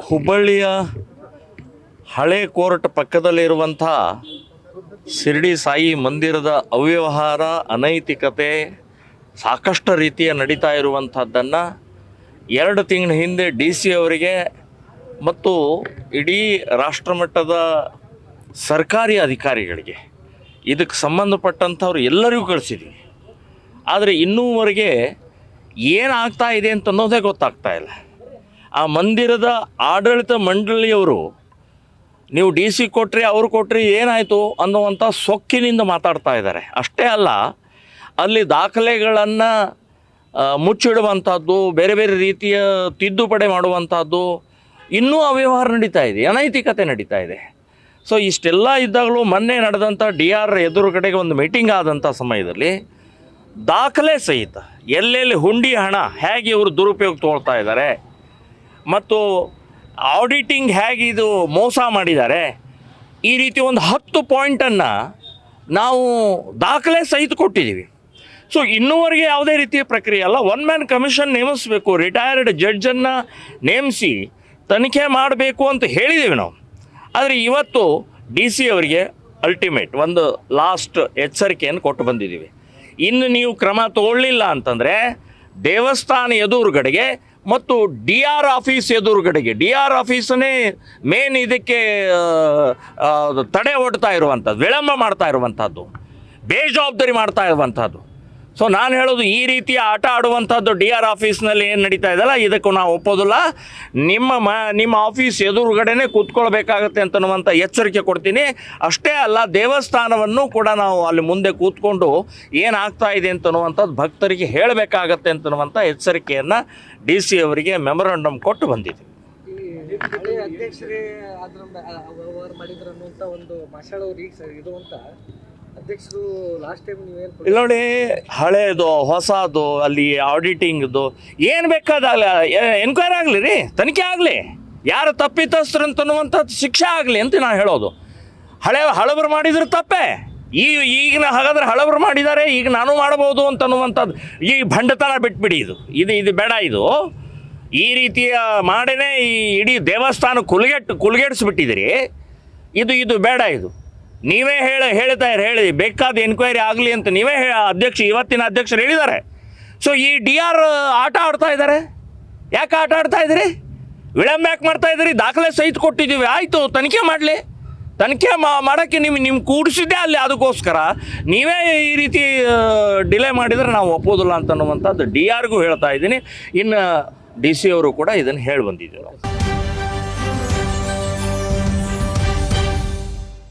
ಹುಬ್ಬಳ್ಳಿಯ ಹಳೆ ಕೋರ್ಟ್ ಪಕ್ಕದಲ್ಲಿರುವಂಥ ಶಿರಡಿ ಸಾಯಿ ಮಂದಿರದ ಅವ್ಯವಹಾರ ಅನೈತಿಕತೆ ಸಾಕಷ್ಟು ರೀತಿಯ ನಡೀತಾ ಇರುವಂಥದ್ದನ್ನು 2 ತಿಂಗಳ ಹಿಂದೆ DC ಅವರಿಗೆ ಮತ್ತು ಇಡೀ ರಾಷ್ಟ್ರಮಟ್ಟದ ಸರ್ಕಾರಿ ಅಧಿಕಾರಿಗಳಿಗೆ ಇದಕ್ಕೆ ಸಂಬಂಧಪಟ್ಟಂಥವ್ರು ಎಲ್ಲರಿಗೂ ಕಳಿಸಿದ್ವಿ. ಆದರೆ ಇನ್ನೂವರೆಗೆ ಏನಾಗ್ತಾ ಇದೆ ಅಂತ ಅನ್ನೋದೇ ಗೊತ್ತಾಗ್ತಾ ಇಲ್ಲ. ಆ ಮಂದಿರದ ಆಡಳಿತ ಮಂಡಳಿಯವರು ನೀವು DC ಕೊಟ್ರಿ ಅವ್ರು ಕೊಟ್ರಿ ಏನಾಯಿತು ಅನ್ನುವಂಥ ಸೊಕ್ಕಿನಿಂದ ಮಾತಾಡ್ತಾ ಇದ್ದಾರೆ. ಅಷ್ಟೇ ಅಲ್ಲ, ಅಲ್ಲಿ ದಾಖಲೆಗಳನ್ನು ಮುಚ್ಚಿಡುವಂಥದ್ದು, ಬೇರೆ ಬೇರೆ ರೀತಿಯ ತಿದ್ದುಪಡಿ ಮಾಡುವಂಥದ್ದು, ಇನ್ನೂ ಅವ್ಯವಹಾರ ನಡೀತಾ ಇದೆ, ಅನೈತಿಕತೆ ನಡೀತಾ ಇದೆ. ಸೊ ಇಷ್ಟೆಲ್ಲ ಇದ್ದಾಗಲೂ ಮೊನ್ನೆ ನಡೆದಂಥ DR ಎದುರುಗಡೆಗೆ ಒಂದು ಮೀಟಿಂಗ್ ಆದಂಥ ಸಮಯದಲ್ಲಿ ದಾಖಲೆ ಸಹಿತ ಎಲ್ಲೆಲ್ಲಿ ಹುಂಡಿ ಹಣ ಹೇಗೆ ಇವರು ದುರುಪಯೋಗ ತೊಗೊಳ್ತಾ ಇದ್ದಾರೆ ಮತ್ತು ಆಡಿಟಿಂಗ್ ಹೇಗೆ ಇದು ಮೋಸ ಮಾಡಿದ್ದಾರೆ, ಈ ರೀತಿ ಒಂದು 10 ಪಾಯಿಂಟನ್ನು ನಾವು ದಾಖಲೆ ಸಹಿತ ಕೊಟ್ಟಿದ್ದೀವಿ. ಸೊ ಇನ್ನೂವರೆಗೆ ಯಾವುದೇ ರೀತಿಯ ಪ್ರಕ್ರಿಯೆ ಅಲ್ಲ. 1 ಮ್ಯಾನ್ ಕಮಿಷನ್ ನೇಮಿಸಬೇಕು, ರಿಟೈರ್ಡ್ ಜಡ್ಜನ್ನು ನೇಮಿಸಿ ತನಿಖೆ ಮಾಡಬೇಕು ಅಂತ ಹೇಳಿದ್ದೀವಿ ನಾವು. ಆದರೆ ಇವತ್ತು DC ಅವರಿಗೆ ಅಲ್ಟಿಮೇಟ್ ಒಂದು ಲಾಸ್ಟ್ ಎಚ್ಚರಿಕೆಯನ್ನು ಕೊಟ್ಟು ಬಂದಿದ್ದೀವಿ. ಇನ್ನು ನೀವು ಕ್ರಮ ತಗೊಳ್ಳಿಲ್ಲ ಅಂತಂದರೆ ದೇವಸ್ಥಾನ ಎದುರುಗಡೆಗೆ ಮತ್ತು DR ಆಫೀಸ್ ಎದುರುಗಡೆಗೆ, DR ಆಫೀಸನ್ನೇ ಮೇನ್ ಇದಕ್ಕೆ ತಡೆ ಒಡ್ತಾ ಇರುವಂಥದ್ದು, ವಿಳಂಬ ಮಾಡ್ತಾ ಇರುವಂಥದ್ದು, ಬೇಜವಾಬ್ದಾರಿ ಮಾಡ್ತಾ ಇರುವಂಥದ್ದು. ಸೊ ನಾನು ಹೇಳೋದು, ಈ ರೀತಿಯ ಆಟ ಆಡುವಂಥದ್ದು DR ಆಫೀಸ್ನಲ್ಲಿ ಏನು ನಡೀತಾ ಇದೆಯಲ್ಲ, ಇದಕ್ಕೂ ನಾವು ಒಪ್ಪೋದಿಲ್ಲ. ನಿಮ್ಮ ಆಫೀಸ್ ಎದುರುಗಡೆನೇ ಕೂತ್ಕೊಳ್ಬೇಕಾಗತ್ತೆ ಅಂತನ್ನುವಂಥ ಎಚ್ಚರಿಕೆ ಕೊಡ್ತೀನಿ. ಅಷ್ಟೇ ಅಲ್ಲ, ದೇವಸ್ಥಾನವನ್ನು ಕೂಡ ನಾವು ಅಲ್ಲಿ ಮುಂದೆ ಕೂತ್ಕೊಂಡು ಏನಾಗ್ತಾ ಇದೆ ಅಂತನ್ನುವಂಥದ್ದು ಭಕ್ತರಿಗೆ ಹೇಳಬೇಕಾಗತ್ತೆ ಅಂತನ್ನುವಂಥ ಎಚ್ಚರಿಕೆಯನ್ನು DC ಅವರಿಗೆ ಮೆಮೊರಂಡಮ್ ಕೊಟ್ಟು ಬಂದಿದ್ದೀವಿ. ಅಧ್ಯಕ್ಷರೇ ಮಾಡಿದ್ರು ಅನ್ನುವಂಥ ಒಂದು ಮಾಷಾಳವ್ರು ಇದು ಅಂತ ಅಧ್ಯಕ್ಷರು ಲಾಸ್ಟ್ ಟೈಮ್ ನೀವೇನು ಇಲ್ಲಿ ನೋಡಿ, ಹಳೇದು ಹೊಸದು ಅಲ್ಲಿ ಆಡಿಟಿಂಗ್ದು ಏನು ಬೇಕಾದಾಗಲಿ ಎನ್ಕ್ವೈರಿ ಆಗಲಿ ರೀ, ತನಿಖೆ ಆಗಲಿ, ಯಾರು ತಪ್ಪಿತಸ್ಥರು ಅಂತನ್ನುವಂಥದ್ದು ಶಿಕ್ಷೆ ಆಗಲಿ ಅಂತ ನಾನು ಹೇಳೋದು. ಹಳಬರು ಮಾಡಿದ್ರೆ ತಪ್ಪೇ, ಈಗಿನ ಹಾಗಾದ್ರೆ ಹಳಬರು ಮಾಡಿದ್ದಾರೆ, ಈಗ ನಾನು ಮಾಡ್ಬೋದು ಅಂತನ್ನುವಂಥದ್ದು ಈ ಭಂಡತನ ಬಿಟ್ಬಿಡಿ. ಇದು ಬೇಡ. ಈ ರೀತಿಯ ಮಾಡೇ ಈ ಇಡೀ ದೇವಸ್ಥಾನ ಕುಲಗೆಡಿಸ್ಬಿಟ್ಟಿದ್ದೀರಿ. ಇದು ಬೇಡ. ನೀವೇ ಹೇಳಿ ಬೇಕಾದ ಎನ್ಕ್ವೈರಿ ಆಗಲಿ ಅಂತ ನೀವೇ ಇವತ್ತಿನ ಅಧ್ಯಕ್ಷರು ಹೇಳಿದ್ದಾರೆ. ಸೊ ಈ DR ಆಟ ಆಡ್ತಾ ಇದ್ದಾರೆ. ಯಾಕೆ ಆಟ ಆಡ್ತಾ ಇದ್ದೀರಿ? ವಿಳಂಬ ಯಾಕೆ ಮಾಡ್ತಾ ಇದ್ದೀರಿ? ದಾಖಲೆ ಸಹಿತ ಕೊಟ್ಟಿದ್ದೀವಿ, ಆಯಿತು, ತನಿಖೆ ಮಾಡಲಿ. ತನಿಖೆ ಮಾಡೋಕ್ಕೆ ನಿಮ್ಮ ಕೂಡಿಸಿದ್ದೆ ಅಲ್ಲಿ, ಅದಕ್ಕೋಸ್ಕರ ನೀವೇ ಈ ರೀತಿ ಡಿಲೇ ಮಾಡಿದರೆ ನಾವು ಒಪ್ಪೋದಿಲ್ಲ ಅಂತನ್ನುವಂಥದ್ದು DRಗೂ ಹೇಳ್ತಾ ಇದ್ದೀನಿ. ಇನ್ನು DC ಅವರು ಕೂಡ ಇದನ್ನು ಹೇಳಿ ಬಂದಿದ್ದೀವಿ ನಾವು.